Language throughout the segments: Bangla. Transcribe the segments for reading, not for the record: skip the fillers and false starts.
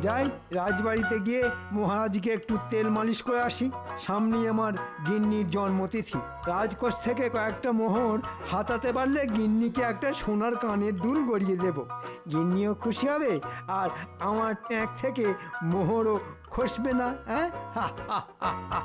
যাই রাজবাড়িতে গিয়ে মহারাজকে একটু তেল মালিশ করে আসি। সামনেই আমার গিন্নির জন্মতিথি। রাজকোষ থেকে কয়েকটা মোহর হাতাতে পারলে গিন্নিকে একটা সোনার কানের দুল গড়িয়ে দেব। গিন্নিও খুশি হবে আর আমার ট্যাঁক থেকে মোহরও খসবে না। হ্যাঁ, হা হা হা হা।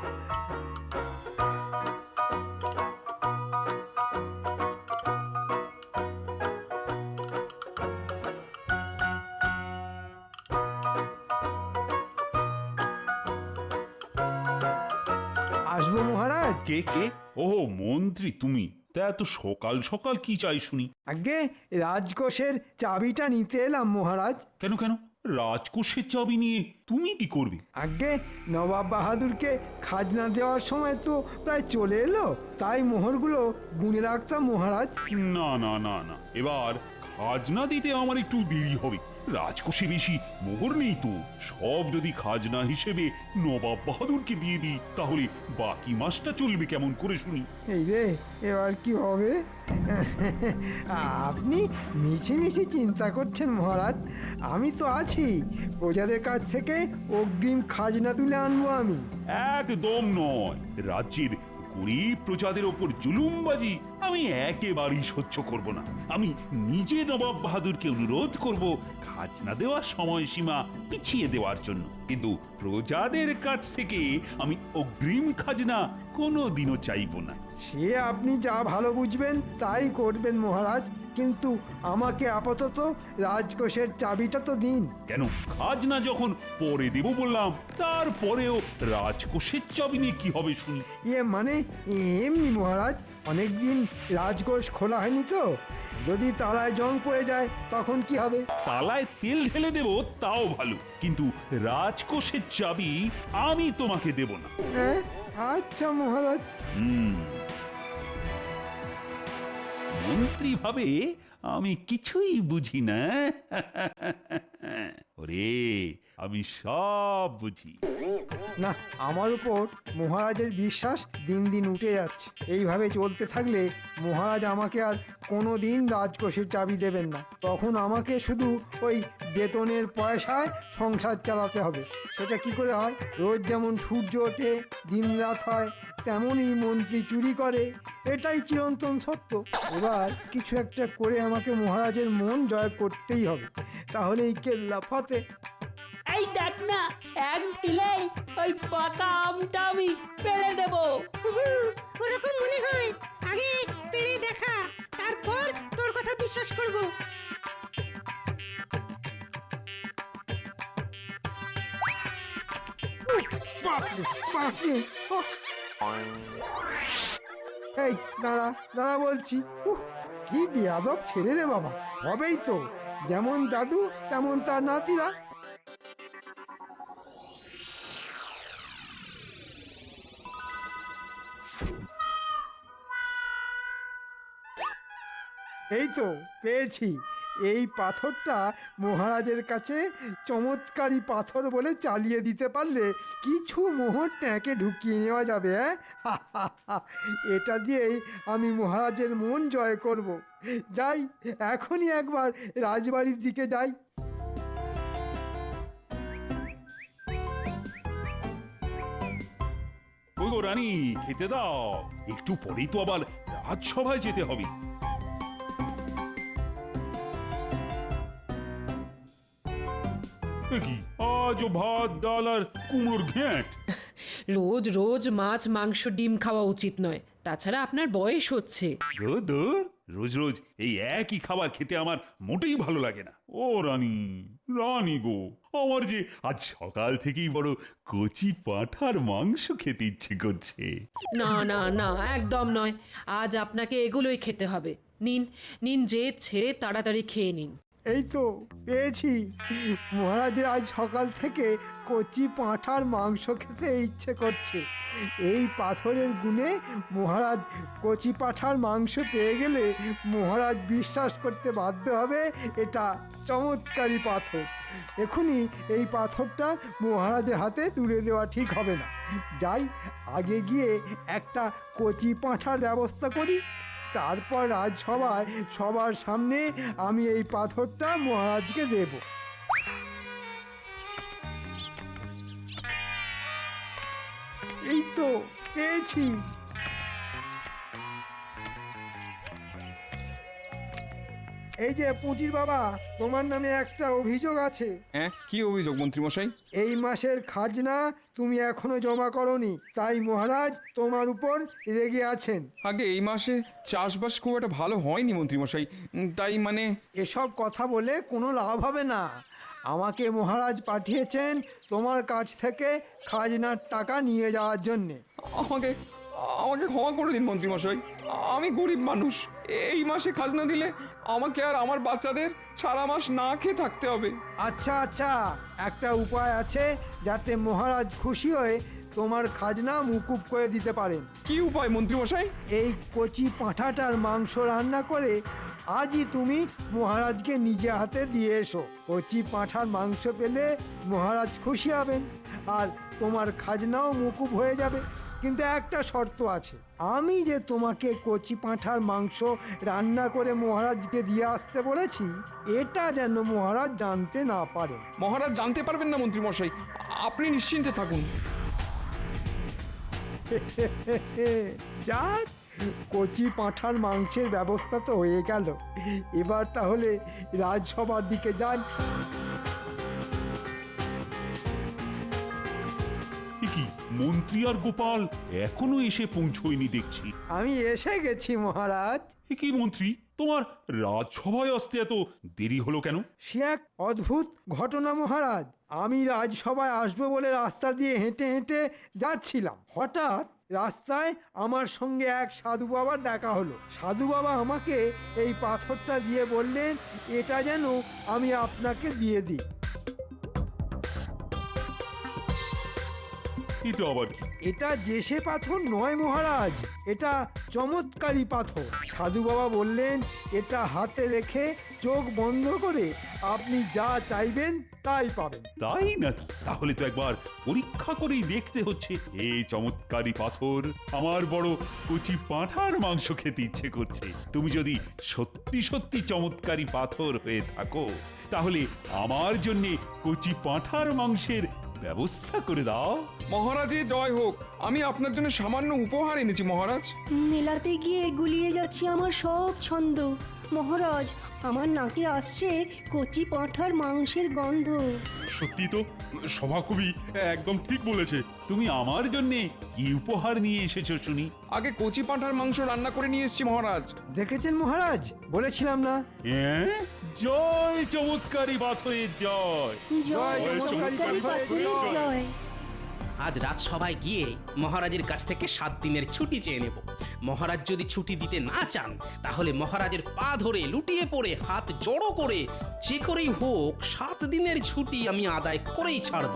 আসবো মহারাজ? কে কে? ওহ, মন্ত্রী তুমি? তা এত সকাল সকাল কি চাই শুনি? আগে রাজকোষের চাবিটা নিতে এলাম মহারাজ। কেন কেন? রাজকোষের চাবি নিয়ে তুমি কি করবে? আগে নবাব বাহাদুরকে খাজনা দেওয়ার সময় তো প্রায় চলে এলো, তাই মোহরগুলো গুনে রাখতাম মহারাজ। না না না না, এবার খাজনা দিতে আমার একটু দেরি হবে। রাজকোষে বেশি মোহর নেই তো। সব যদি খাজনা হিসেবে নবাব বাহাদুরকে দিয়ে দিই, তাহলে বাকি মাসটা চলবে কেমন করে শুনি? এই রে, এবার কি হবে? আপনি মিছি মিছি চিন্তা করছেন মহারাজ, আমি তো আছি। প্রজাদের কাছ থেকে অগ্রিম খাজনা তুলে আনবো আমি। একদম নয়। রাজ্যের গরিব প্রজাদের ওপর জুলুমবাজি আমি একেবারেই সহ্য করব না। আমি নিজে নবাব বাহাদুরকে অনুরোধ করব খাজনা দেওয়ার সময়সীমা পিছিয়ে দেওয়ার জন্য, কিন্তু প্রজাদের কাছ থেকে আমি অগ্রিম খাজনা কোনোদিনও চাইব না। সে আপনি যা ভালো বুঝবেন তাই করবেন মহারাজ, কিন্তু আমাকে আপাতত রাজকোষের চাবিটা তো দিন। কেন? খাজনা যখন পরে দেব বললাম, তারপরেও রাজকোষের চাবি নিয়ে কি হবে শুনি? মানে এমনি মহারাজ, অনেকদিন রাজকোষ খোলা হয়নি তো, যদি তালায় জং পড়ে যায় তখন কি হবে? তালায় তেল ঢেলে দেব তাও ভালো, কিন্তু রাজকোষের চাবি আমি তোমাকে দেব না। হ্যাঁ, আচ্ছা মহারাজ। মন্ত্রী ভাবে আমি কিছুই বুঝি না। ওরে, আমি সব বুঝি। না, আমার উপর মহারাজের বিশ্বাস দিন দিন উঠে যাচ্ছে। এইভাবে চলতে থাকলে মহারাজ আমাকে আর কোনো দিন রাজকোষের চাবি দেবেন না। তখন আমাকে শুধু ওই বেতনের পয়সায় সংসার চালাতে হবে। সেটা কি করে হয়? রোজ যেমন সূর্য ওঠে দিন রাত হয়, তেমনই মন্ত্রী চুরি করে, এটাই চিরন্তন সত্য। এবার কিছু একটা করে আমাকে মহারাজের মন জয় করতেই হবে, তাহলেই কেল্লা ফতে। এই দেখ না, এক ঢিলেই ওই পাকা আমটা আমি পেরে দেবো। ওরকম মনে হয়। আগে পেরে দেখা, তারপর তোর কথা বিশ্বাস করব। বাপরে, বাপরে, ওহ! এই দাঁড়া দাঁড়া বলছি। কি বেয়াদব ছেলে রে বাবা। হবেই তো, যেমন দাদু তেমন তার নাতিরা। এই তো পেয়েছি। এই পাথরটা মহারাজের কাছে চমৎকারী পাথর বলে চালিয়ে দিতে পারলে কিছু মোহর ট্যাঁকে ঢুকিয়ে নেওয়া যাবে। হ্যাঁ, এটা দিয়েই আমি মহারাজের মন জয় করব। যাই, এখনই একবার রাজবাড়ির দিকে যাই। ওই গো রানী, খেতে দাও। একটু পরেই তো আবার রাজসভায় যেতে হবে। কি আজও ভাত ডাল আর কুমড়োর ঘ্যাঁট? রোজ রোজ মাছ মাংস ডিম খাওয়া উচিত নয়, তাছাড়া আপনার বয়স হচ্ছে। দূর, রোজ রোজ এই একই খাবার খেতে আমার মোটেই ভালো লাগে না। ও রানী, রানী গো, আমার যে আজ সকাল থেকেই বড় কচি পাঁঠার মাংস খেতে ইচ্ছে করছে। না না না, একদম নয়। আজ আপনাকে এগুলোই খেতে হবে। নিন নিন, জেদ ছেড়ে তাড়াতাড়ি খেয়ে নিন। এই তো পেয়েছি। মহারাজের আজ সকাল থেকে কচি পাঁঠার মাংস খেতে ইচ্ছে করছে। এই পাথরের গুণে মহারাজ কচি পাঁঠার মাংস পেয়ে গেলে মহারাজ বিশ্বাস করতে বাধ্য হবে এটা চমৎকারী পাথর। এখনই এই পাথরটা মহারাজের হাতে তুলে দেওয়া ঠিক হবে না। যাই, আগে গিয়ে একটা কচি পাঁঠার ব্যবস্থা করি, তারপর রাজসভায় সবার সামনে আমি এই পাথরটা মহারাজকে দেব। তো পেয়েছি। এই যে পুঁটির বাবা, তোমার নামে একটা অভিযোগ আছে। হ্যাঁ, কি অভিযোগ মন্ত্রীমশাই? এই মাসের খাজনা তুমি এখনো জমা করনি, তাই মহারাজ তোমার উপর রেগে আছেন। আগে এই মাসে চাষবাস খুব একটা ভালো হয়নি মন্ত্রীমশাই, তাই মানে এসব কথা বলে কোনো লাভ হবে না। আমাকে মহারাজ পাঠিয়েছেন তোমার কাছ থেকে খাজনার টাকা নিয়ে যাওয়ার জন্যে। আমাকে আমাকে ক্ষমা করে দিন মন্ত্রীমশাই, আমি গরিব মানুষ। এই মাসে খাজনা দিলে আমাকে আর আমার বাচ্চাদের সারা মাস না খেয়ে থাকতে হবে। আচ্ছা আচ্ছা, একটা উপায় আছে যাতে মহারাজ খুশি হয়ে তোমার খাজনা মুকুব করে দিতে পারেন। কি উপায় মন্ত্রীমশাই? এই কচি পাঁঠাটার মাংস রান্না করে আজই তুমি মহারাজকে নিজে হাতে দিয়ে এসো। কচি পাঁঠার মাংস পেলে মহারাজ খুশি হবেন আর তোমার খাজনাও মুকুব হয়ে যাবে। কিন্তু একটা শর্ত আছে, আমি যে তোমাকে কচি পাঁঠার মাংস রান্না করে মহারাজকে দিয়ে আসতে বলেছি, এটা যেন মহারাজ জানতে না পারেন। মহারাজ জানতে পারবেন না মন্ত্রীমশাই, আপনি নিশ্চিন্তে থাকুন। যাক, কচি পাঁঠার মাংসের ব্যবস্থা তো হয়ে গেল। এবার তাহলে রাজসভার দিকে যান। এ কি, মন্ত্রী আর গোপাল এখনো এসে পৌঁছয়নি দেখছি। আমি এসে গেছি মহারাজ। এ কি মন্ত্রী, তোমার রাজসভায় আসতে এত দেরি হলো কেন? সে এক অদ্ভুত ঘটনা মহারাজ। আমি রাজসভায় আসবো বলে রাস্তা দিয়ে হেঁটে হেঁটে যাচ্ছিলাম। হঠাৎ রাস্তায় আমার সঙ্গে এক সাধু বাবার দেখা হলো। সাধু বাবা আমাকে এই পাথরটা দিয়ে বললেন, এটা যেন আমি আপনাকে দিয়ে দিই। এটা আবার কি? এটা যেসে পাথর নয় মহারাজ, এটা চমৎকারী পাথর। সাধু বাবা বললেন, এটা হাতে রেখে চোখ বন্ধ করে আপনি যা চাইবেন তাই পাবেন। তাই নাকি? তাহলে তো একবার পরীক্ষা করেই দেখতে হচ্ছে। এই চমৎকারী পাথর, আমার বড় কচি পাঁঠার মাংস খেতে ইচ্ছে করছে। তুমি যদি সত্যি সত্যি চমৎকারী পাথর হয়ে থাকো, তাহলে আমার জন্য কচি পাঁঠার মাংসের ব্যবস্থা করে দাও। মহারাজের জয় হোক, আমি আপনার জন্য সামান্য উপহার এনেছি মহারাজ। মেলাতে গিয়ে গুলিয়ে যাচ্ছে আমার সব ছন্দ। মহারাজ, আমার নাকে আসছে কচি পাঁঠার মাংসের গন্ধ। সত্যি তো, সভাকবি একদম ঠিক বলেছে। তুমি আমার জন্য কি উপহার নিয়ে এসেছো শুনি? আগে কচি পাঁঠার মাংস রান্না করে নিয়ে এসেছি মহারাজ। দেখেছেন মহারাজ, বলেছিলাম না? হ্যাঁ, জয় চমৎকারী পাথরের জয়। জয় জয় চমৎকারী পাথরের জয়। আজ রাজসভায় গিয়ে মহারাজের কাছ থেকে 7 দিনের ছুটি চেয়ে নেব। মহারাজ যদি ছুটি দিতে না চান, তাহলে মহারাজের পা ধরে লুটিয়ে পড়ে হাত জড়ো করে যে করেই হোক 7 দিনের ছুটি আমি আদায় করেই ছাড়ব।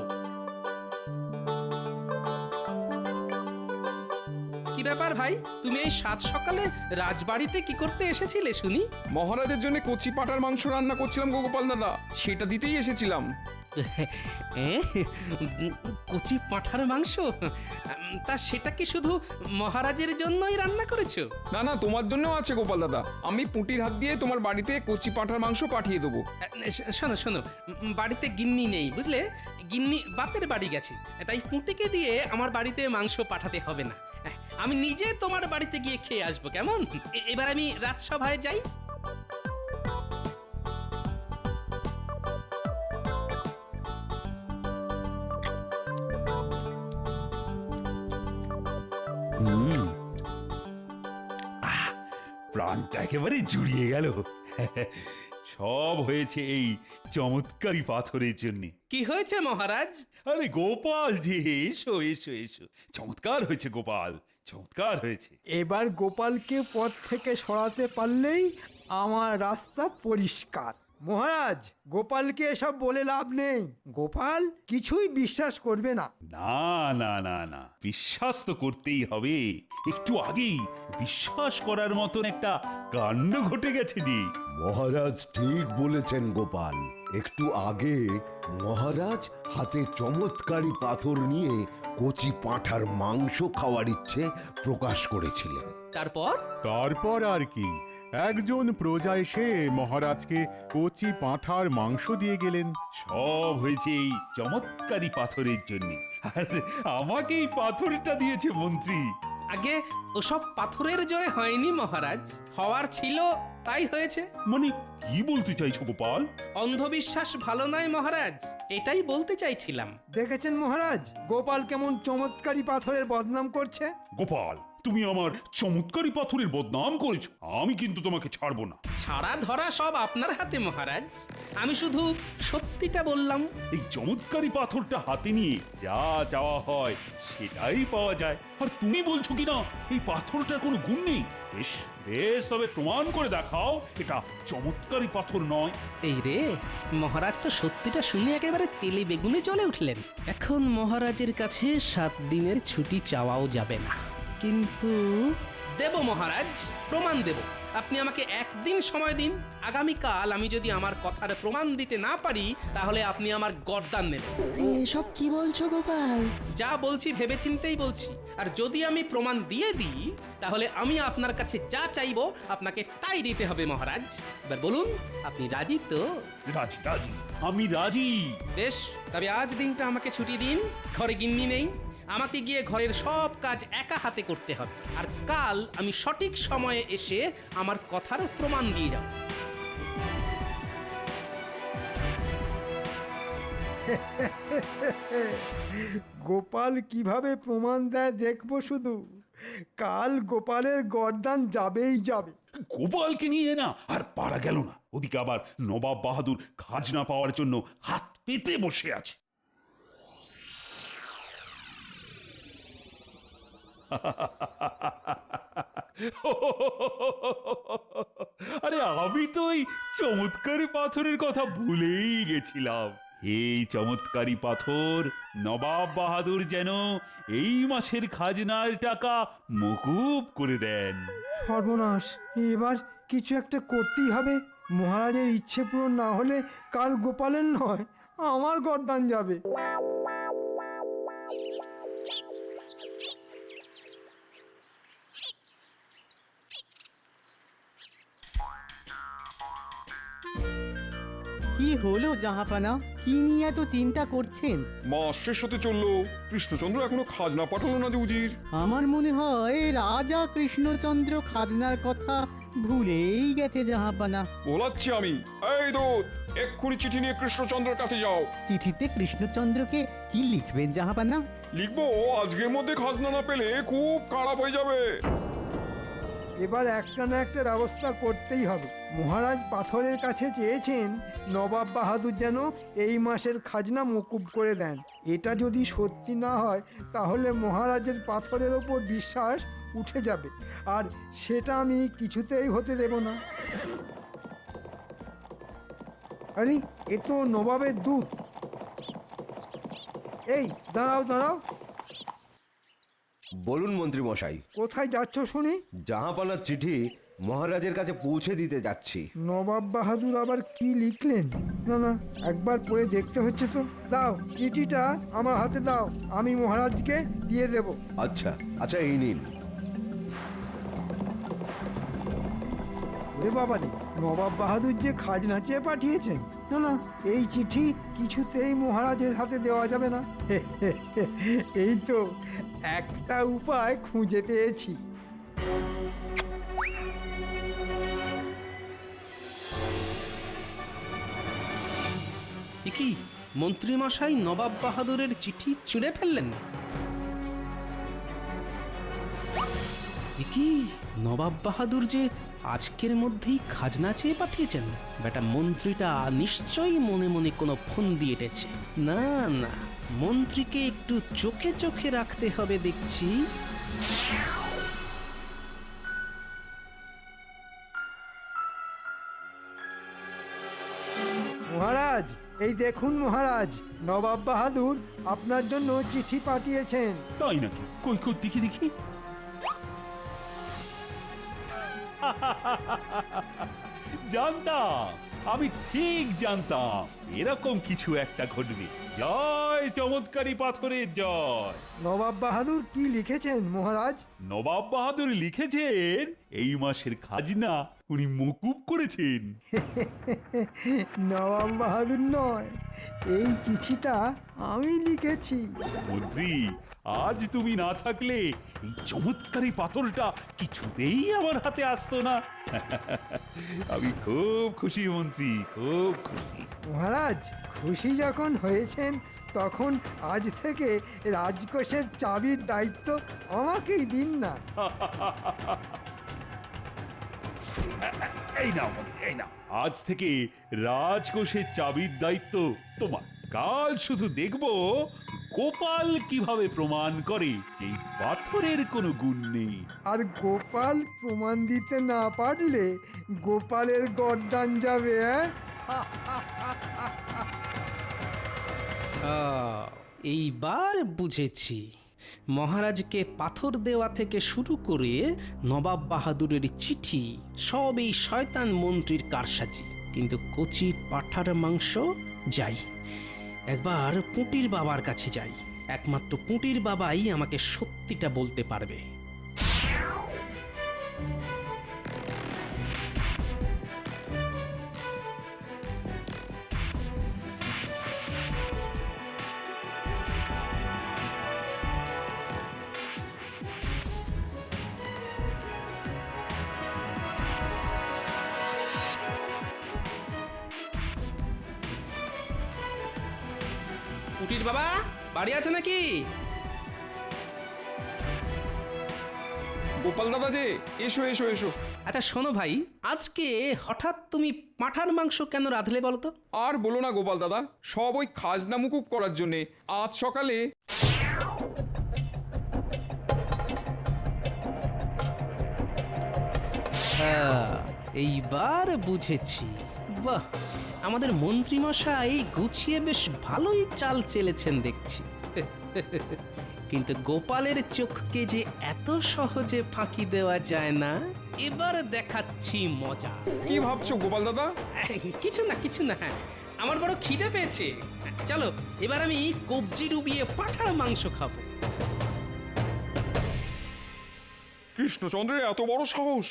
কি ব্যাপার ভাই, তুমি এই 7 সকালে রাজবাড়িতে কি করতে এসেছিলে শুনি? মহারাজের জন্য কচি পাঁঠার মাংস রান্না করছিলাম গো গোপাল দাদা, সেটা দিতেই এসেছিলাম। কচি পাঁঠার মাংস? তা সেটা কি শুধু মহারাজের জন্যই রান্না করেছো? না না, তোমার জন্যও আছে গোপাল দাদা। আমি পুঁটির হাত দিয়ে তোমার বাড়িতে কচি পাঁঠার মাংস পাঠিয়ে দেবো। শোনো শোনো, বাড়িতে গিন্নি নেই বুঝলে, গিন্নি বাপের বাড়ি গেছে, তাই পুঁটিকে দিয়ে আমার বাড়িতে মাংস পাঠাতে হবে না। আমি নিজে তোমার বাড়িতে গিয়ে খেয়ে আসবো, কেমন? এবার আমি রাজসভায় যাই। প্রাণটা একেবারে জুড়িয়ে গেল। সব হয়েছে এই চমৎকারী পাথরের জন্য। কি হয়েছে মহারাজ? আরে গোপাল যে, এসো এসো এসো। চমৎকার হয়েছে গোপাল, চমৎকার হয়েছে। এবার গোপালকে পথ থেকে সরাতে পারলেই আমার রাস্তা পরিষ্কার। মহারাজ, গোপালকে এসব বলে লাভ নেই। গোপাল কিছুই বিশ্বাস করবে না। না না না না, বিশ্বাস তো করতেই হবে। একটু আগেই বিশ্বাস করার মতন একটা কাণ্ড ঘটে গেছে যে। মহারাজ ঠিক বলেছেন গোপাল। একটু আগে মহারাজ হাতে চমৎকারী পাথর নিয়ে কচি পাঁঠার মাংস খাওয়ার ইচ্ছে প্রকাশ করেছিলেন। তারপর? তারপর আর কি, একজন প্রজা এসে মহারাজকে কচি পাঁঠার মাংস দিয়ে গেলেন। সব হয়েছে এই চমৎকারী পাথরের জন্য। আর আমাকে এই পাথরটা দিয়েছে মন্ত্রী। আগে ওসব পাথরের জোরে হয়নি মহারাজ, হওয়ার ছিল তাই হয়েছে। মানে কি বলতে চাইছো গোপাল? অন্ধবিশ্বাস ভালো নয় মহারাজ, এটাই বলতে চাইছিলাম। দেখেছেন মহারাজ, গোপাল কেমন চমৎকারী পাথরের বদনাম করছে। গোপাল, তুমি আমার চমৎকারী পাথরের বদনাম করেছো, আমি কিন্তু তোমাকে ছাড়বো না। ছাড়া ধরা সব আপনার হাতে মহারাজ, আমি শুধু সত্যিটা বললাম। এই চমৎকারী পাথরটা হাতে নিয়ে যা চাওয়া হয় সেটাই পাওয়া যায়। আর তুমি বলছো কিনা এই পাথরটার কোনো গুণ নেই। বেশ বেশ, তবে প্রমাণ করে দেখাও এটা চমৎকারী পাথর নয়। এই রে, মহারাজ তো সত্যিটা শুনে একেবারে তেলে বেগুনে জ্বলে উঠলেন। এখন মহারাজের কাছে 7 দিনের ছুটি চাওয়াও যাবে না, কিন্তু দেব মহারাজ, প্রমাণ দেব। আপনি আমাকে 1 দিন সময় দিন। আগামীকাল আমি যদি আমার কথার প্রমাণ দিতে না পারি তাহলে আপনি আমার গর্দান নেবেন। এসব কি বলছো গোপাল? যা বলছি ভেবেচিন্তেই বলছি। আর যদি আমি প্রমাণ দিয়ে দিই তাহলে আমি আপনার কাছে যা চাইবো আপনাকে তাই দিতে হবে মহারাজ। এবার বলুন, আপনি রাজি তো? রাজি রাজি, আমি রাজি। বেশ, তবে আজ দিনটা আমাকে ছুটি দিন। ঘরে গিন্নি নেই, আমাকে গিয়ে ঘরের সব কাজ একা হাতে করতে হবে। আর কাল আমি সঠিক সময়ে এসে আমার কথার প্রমাণ দিয়ে যাব। গোপাল কিভাবে প্রমাণ দেয় দেখবো শুধু। কাল গোপালের গর্দান যাবেই যাবে। গোপালকে নিয়ে না আর পারা গেল না। ওদিকে আবার নবাব বাহাদুর খাজনা পাওয়ার জন্য হাত পেতে বসে আছে। আরে আমি তো এই চমৎকারী পাথরের কথা ভুলেই গেছিলাম। এই চমৎকারী পাথর নবাব বাহাদুর যেন এই মাসের খাজনার টাকা মকুব করে দেন। সর্বনাশ, এবার কিছু একটা করতেই হবে। মহারাজের ইচ্ছে পূরণ না হলে কাল গোপালের নয়, আমার গর্দান যাবে। কি হলো জাহাপানা? কি নিয়ে এত চিন্তা করছেন? মাস শেষ হতে চললো, কৃষ্ণচন্দ্র এখনো খাজনা পাঠালো না যে উজির। আমার মনে হয় রাজা কৃষ্ণচন্দ্র খাজনার কথা ভুলেই গেছে জাহাপানা। বলাচ্ছি আমি। এই দূত, এক্ষুনি চিঠি নিয়ে কৃষ্ণচন্দ্রের কাছে যাও। চিঠিতে কৃষ্ণচন্দ্রকে কি লিখবেন জাহাপানা? লিখবো, আজকের মধ্যে খাজনা না পেলে খুব খারাপ হয়ে যাবে। এবার একটা না একটা ব্যবস্থা করতেই হবে। মহারাজ পাথরের কাছে চেয়েছেন নবাব বাহাদুর যেন এই মাসের খাজনা মকুব করে দেন। এটা যদি সত্যি না হয় তাহলে মহারাজের পাথরের ওপর বিশ্বাস উঠে যাবে, আর সেটা আমি কিছুতেই হতে দেব না। আরে, এ তো নবাবের দূত। এই দাঁড়াও দাঁড়াও, বলুন মন্ত্রী মশাই। কোথায় যাচ্ছ শুনি? জাহাপানার চিঠি মহারাজের কাছে পৌঁছে দিতে যাচ্ছি। নবাব বাহাদুর আবার কি লিখলেন? না না, একবার পড়ে দেখতে হচ্ছে তো। দাও, চিঠিটা আমার হাতে দাও, আমি মহারাজকে দিয়ে দেব। আচ্ছা আচ্ছা, এই নিন। ওরে বাবা রে, নবাব বাহাদুর যে খাজনা চেয়ে পাঠিয়েছেন। না না, এই চিঠি কিছুতেই মহারাজের হাতে দেওয়া যাবে না। এই তো একটা উপায় খুঁজে পেয়েছি। কি মন্ত্রী মশাই নবাব বাহাদুরের চিঠি ছিঁড়ে ফেললেন? কি নবাব বাহাদুর যে আজকের মধ্যেই খাজনা চেয়ে পাঠিয়েছেন? বেটা মন্ত্রীটা নিশ্চয়ই মনে মনে কোনো ফোন দিয়ে এটেছে। না না, মন্ত্রীকে একটু চোখে চোখে রাখতে হবে দেখছি। মহারাজ, এই দেখুন মহারাজ, নবাব বাহাদুর আপনার জন্য চিঠি পাঠিয়েছেন। তাই নাকি? কই কই দেখি দেখি। জানতাম, আমি ঠিক জানতাম এরকম কিছু একটা ঘটবে। জয় চমৎকারী পাথরের জয়। নবাব বাহাদুর কি লিখেছেন মহারাজ? নবাব বাহাদুর লিখেছেন এই মাসের খাজনা উনি মকুব করেছেন। নবাব বাহাদুর নয়, এই চিঠিটা আমি লিখেছি। মন্ত্রী, আজ তুমি না থাকলে এই চমৎকারী পাথরটা কিছুতেই আমার হাতে আসতো না। আমি খুব খুশি মন্ত্রী, খুব খুশি। মহারাজ খুশি যখন হয়েছেন, তখন আজ থেকে রাজকোষের চাবির দায়িত্ব আমাকেই দিন না। এই নাও মন্ত্রী, এই নাও। আজ থেকে রাজকোষের চাবির দায়িত্ব তোমার। কাল শুধু দেখবো গোপাল কিভাবে প্রমাণ করে যে এই পাথরের কোনো গুণ নেই। আর গোপাল প্রমাণ দিতে না পারলে গোপালের গর্দান যাবে। এইবার বুঝেছি মহারাজকে পাথর দেওয়া থেকে শুরু করে নবাব বাহাদুরের চিঠি সব এই শয়তান মন্ত্রীর কারসাজি। কিন্তু কচি পাঁঠার মাংস, যাই একবার পুঁটির বাবার কাছে যাই। একমাত্র পুঁটির বাবাই আমাকে সত্যিটা বলতে পারবে। পুটির বাবা বাড়ি আছে নাকি? গোপাল দাদা যে, এসো এসো এসো। আচ্ছা শোনো ভাই, আজকে হঠাৎ তুমি পাঁঠার মাংস কেন রাঁধলে বলো তো? আর বলো না গোপাল দাদা, সব ওই খাজনা মুকুব করার জন্যে। আজ সকালে এইবার বুঝেছি। বাহ, আমাদের মন্ত্রী মশাই গুছিয়ে বেশ ভালোই চাল চেলেছেন দেখছি। কিন্তু গোপালের চোখকে যে এত সহজে ফাঁকি দেওয়া যায় না, এবার দেখাচ্ছি মজা। কি ভাবছো গোপাল দাদা? কিছু না কিছু না, আমার বড় খিদে পেয়েছে। চলো এবার আমি কবজি ডুবিয়ে পাঁঠার মাংস খাবো। কৃষ্ণচন্দ্রের এত বড় সাহস,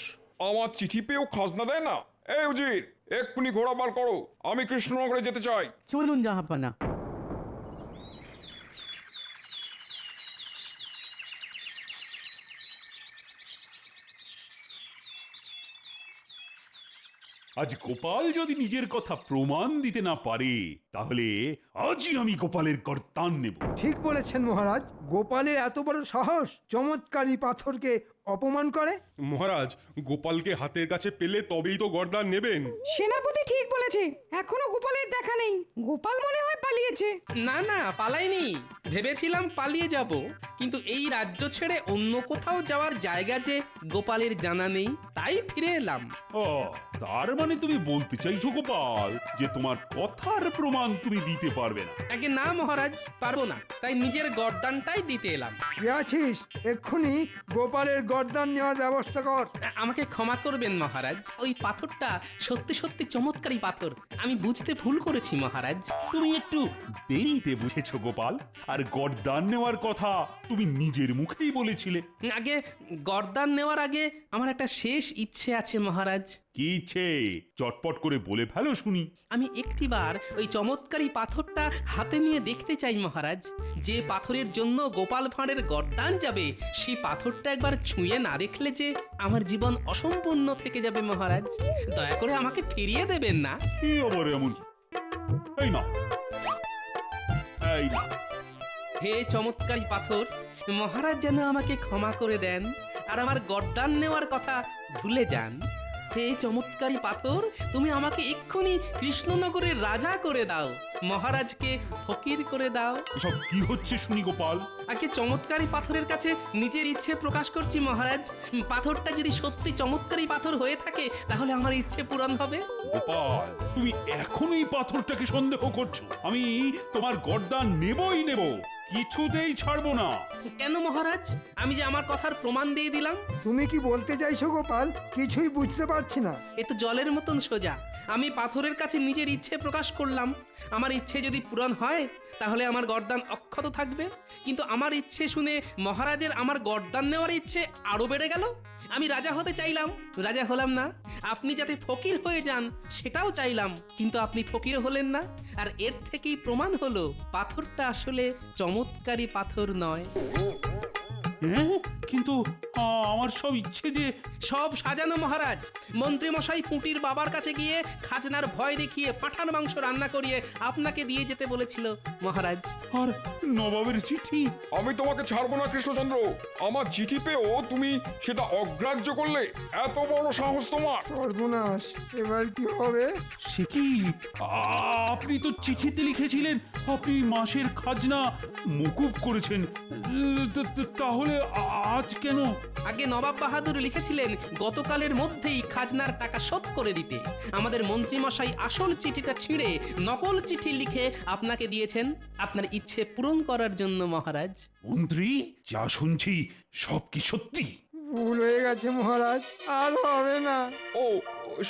আমার চিঠি পেয়েও খাজনা দেয় না। এই উজির, এক্ষুনি ঘোড়া বার করো, আমি কৃষ্ণনগরে যেতে চাই। চলুন জাহাপানা। আজ গোপাল যদি নিজের কথা প্রমাণ দিতে না পারে, তাহলে আজই আমি গোপালের কর্তান নেব। ঠিক বলেছেন মহারাজ, গোপালের এত বড় সাহস চমৎকারী পাথরকে অপমান করে। মহারাজ, গোপালকে হাতের কাছে পেলে তবেই তো গর্দান নেবেন। সেনাপতি ঠিক বলেছে, এখনো গোপালের দেখা নেই। গোপাল মনে হয় পালিয়েছে। না না, পালাইনি। ভেবেছিলাম পালিয়ে যাব, কিন্তু এই রাজ্য ছেড়ে অন্য কোথাও যাওয়ার জায়গা যে গোপালের জানা নেই, তাই ফিরে এলাম। ও, তার মানে তুমি বলতে চাইছো গোপাল যে তোমার কথার প্রমাণ তুমি দিতে পারবে না? আগে না মহারাজ, পারবো না, তাই নিজের গর্দানটাই দিতে এলাম। কে আছিস? এক্ষুনি গোপালের গর্দান নেওয়ার ব্যবস্থা কর। আমাকে ক্ষমা করবেন মহারাজ, ওই পাথরটা সত্যি সত্যি চমৎকারী পাথর, আমি বুঝতে ভুল করেছি মহারাজ। তুমি একটু দেরিতে বুঝেছো গোপাল। আর গর্দান নেওয়ার কথা তুমি নিজের মুখেই বলেছিলে। আগে গর্দান নেওয়ার আগে আমার একটা শেষ ইচ্ছে আছে মহারাজ। কি ইচ্ছে? চটপট করে বলে ফেলো শুনি। আমি একটিবার ওই চমৎকারী পাথরটা হাতে নিয়ে দেখতে চাই মহারাজ। যে পাথরের জন্য গোপাল ভাঁড়ের গর্দান যাবে, সেই পাথরটা একবার ছুঁয়ে না দেখলে যে আমার জীবন অসম্পূর্ণ থেকে যাবে মহারাজ। দয়া করে আমাকে ফিরিয়ে দেবেন না। কি আবার এমন? এই না, এই না। হে চমৎকারী পাথর, মহারাজ যেন আমাকে ক্ষমা করে দেন আর আমার গর্দান নেওয়ার কথা ভুলে যান। হে চমৎকারী পাথর, তুমি আমাকে এক্ষুনি কৃষ্ণনগরের রাজা করে দাও, মহারাজকে ফকির করে দাও। এসব কি হচ্ছে শুনি গোপাল? আগে চমৎকারী পাথরের কাছে নিজের ইচ্ছে প্রকাশ করছি মহারাজ। পাথরটা যদি সত্যি চমৎকারী পাথর হয়ে থাকে, তাহলে আমার ইচ্ছে পূরণ হবে। গোপাল, তুমি এখনই পাথরটাকে সন্দেহ করছো? আমি তোমার গর্দান নেবই নেব। কিছুতেই ছাড়বো না। কেন মহারাজ? আমি যে আমার কথার প্রমাণ দিয়ে দিলাম। তুমি কি বলতে চাইছো গোপাল? কিছুই বুঝতে পারছি না। এ তো জলের মতন সোজা। আমি পাথরের কাছে নিজের ইচ্ছে প্রকাশ করলাম। আমার ইচ্ছে যদি পূরণ হয় তাহলে আমার গর্দান অক্ষত থাকবে, কিন্তু আমার ইচ্ছে শুনে মহারাজের আমার গর্দান নেওয়ার ইচ্ছে আরো বেড়ে গেল। আমি রাজা হতে চাইলাম, রাজা হলাম না। আপনি যাতে ফকির হয়ে যান সেটাও চাইলাম, কিন্তু আপনি ফকির হলেন না। আর এর থেকেই প্রমাণ হলো পাথরটা আসলে চমৎকারী পাথর নয়। হ্যাঁ, কিন্তু আমার সব ইচ্ছে যে সব সাজানো মহারাজ। মন্ত্রী মশাই পুঁটির বাবার কাছে গিয়ে খাজনার ভয় দেখিয়ে পাঁঠার মাংস রান্না করিয়ে আপনাকে দিয়ে যেতে বলেছিল মহারাজ। আর নবাবের চিঠি। আমি তোমাকে ছাড়বো না কৃষ্ণচন্দ্র। আমার চিঠি পেয়েও তুমি সেটা অগ্রাহ্য করলে, এত বড় সাহস তোমার! সর্বনাশ, এবার কি হবে? সে কি? আপনি তো চিঠিতে লিখেছিলেন আপনি মাসের খাজনা মকুব করেছেন। তাহলে আজ কেন? আগে নবাব বাহাদুর লিখেছিলেন গতকালের মধ্যেই খাজনার টাকা শোধ করে দিতে। আমাদের মন্ত্রী মশাই আসল চিঠিটা ছিঁড়ে নকল চিঠি লিখে আপনাকে দিয়েছেন আপনার ইচ্ছে পূরণ করার জন্য মহারাজ। মন্ত্রী, যা শুনছি সব কি সত্যি? ভুল হয়ে গেছে মহারাজ, আর হবে না। ও,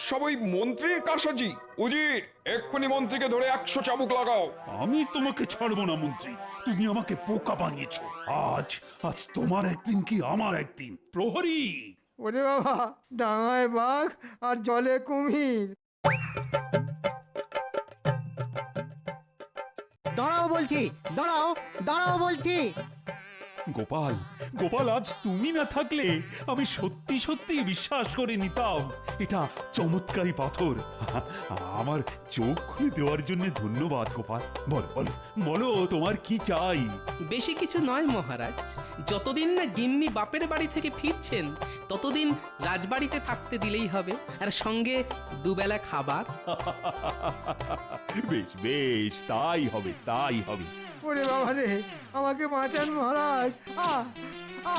সব ওই মন্ত্রীর কারসাজি। উজির, এক্ষুনি মন্ত্রীকে ধরে 100 চাবুক লাগাও। আমি তোমাকে ছাড়বো না মন্ত্রী। তুমি আমাকে বোকা বানিয়েছো। আজ আজ তোমার একদিন কি আমার একদিন। প্রহরী! ওরে বাবা, ডাঙায় বাঘ আর জলে কুমির। দাঁড়াও বলছি, দাঁড়াও, দাঁড়াও বলছি। গোপাল, গোপাল, আজ তুমি না থাকলে আমি সত্যি সত্যি বিশ্বাস করে নিতাম এটা চমৎকারী পাথর। আমার চোখ খুলে দেওয়ার জন্য ধন্যবাদ গোপাল। বলো বলো বলো, তোমার কি চাই? বেশি কিছু নয় মহারাজ। যতদিন না গিন্নি বাপের বাড়ি থেকে ফিরছেন ততদিন রাজবাড়িতে থাকতে দিলেই হবে, আর সঙ্গে দুবেলা খাবার। বেশ বেশ, তাই হবে তাই হবে। ওরে বাবা রে, আমাকে বাঁচান মহারাজ। আ আ